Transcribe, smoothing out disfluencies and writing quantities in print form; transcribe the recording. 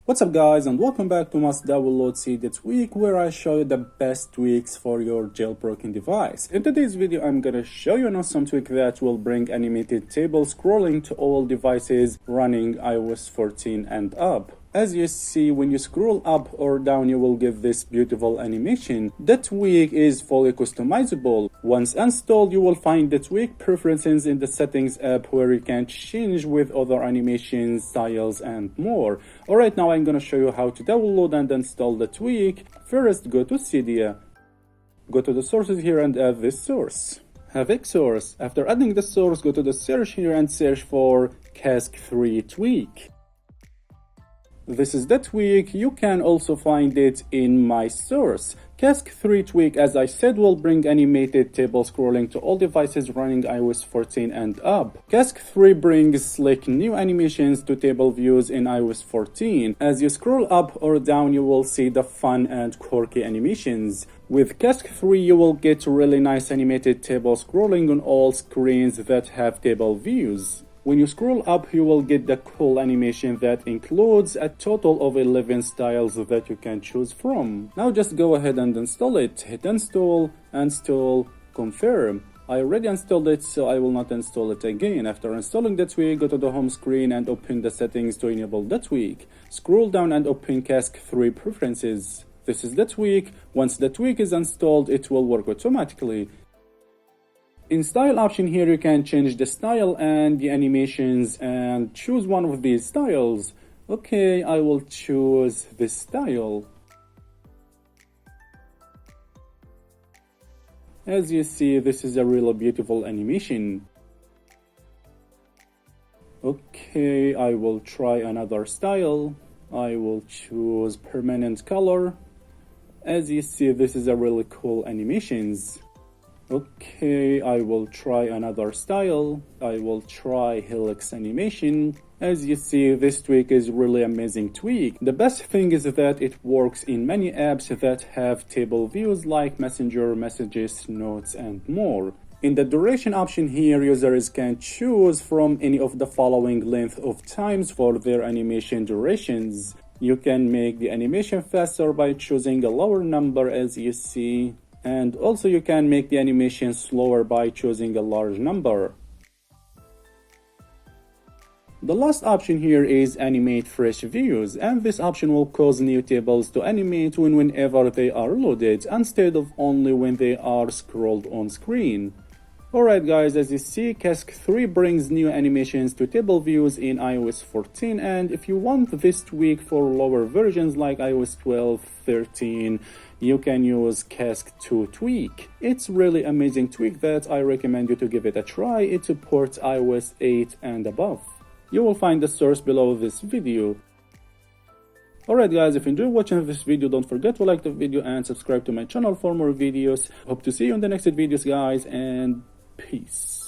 What's up guys, and welcome back to Must Download Cydia tweak, where I show you the best tweaks for your jailbroken device. In today's video I'm gonna show you an awesome tweak that will bring animated table scrolling to all devices running iOS 14 and up. As you see, when you scroll up or down, you will get this beautiful animation. The tweak is fully customizable. Once installed, you will find the tweak preferences in the settings app, where you can change with other animations, styles, and more. Alright, now I'm gonna show you how to download and install the tweak. First, go to Cydia. Go to the sources here and add this source. Havoc source. After adding the source, go to the search here and search for Cask 3 tweak. This is the tweak. You can also find it in my source. Cask 3 tweak, as I said, will bring animated table scrolling to all devices running iOS 14 and up. Cask 3 brings slick new animations to table views in iOS 14. As you scroll up or down, you will see the fun and quirky animations. With Cask 3, you will get really nice animated table scrolling on all screens that have table views. When you scroll up, you will get the cool animation that includes a total of 11 styles that you can choose from. Now just go ahead and install it. Hit install, confirm. I already installed it, so I will not install it again. After installing the tweak, go to the home screen and open the settings to enable the tweak. Scroll down and open Cask 3 preferences. This is the tweak. Once the tweak is installed, it will work automatically. In style option here, you can change the style and the animations and choose one of these styles. Okay, I will choose this style. As you see, this is a really beautiful animation. Okay, I will try another style. I will choose permanent color. As you see, this is a really cool animations. Okay, I will try another style. I will try Helix animation. As you see, this tweak is really amazing tweak. The best thing is that it works in many apps that have table views like Messenger, Messages, Notes, and more. In the duration option here, users can choose from any of the following length of times for their animation durations. You can make the animation faster by choosing a lower number, as you see. And also you can make the animation slower by choosing a large number. The last option here is animate fresh views, and this option will cause new tables to animate whenever they are loaded, instead of only when they are scrolled on screen. Alright guys, as you see, Cask 3 brings new animations to table views in iOS 14, and if you want this tweak for lower versions like iOS 12, 13, you can use Cask 2 tweak. It's really amazing tweak that I recommend you to give it a try. It supports iOS 8 and above. You will find the source below this video. Alright guys, if you enjoyed watching this video, don't forget to like the video and subscribe to my channel for more videos. Hope to see you in the next videos guys, and peace.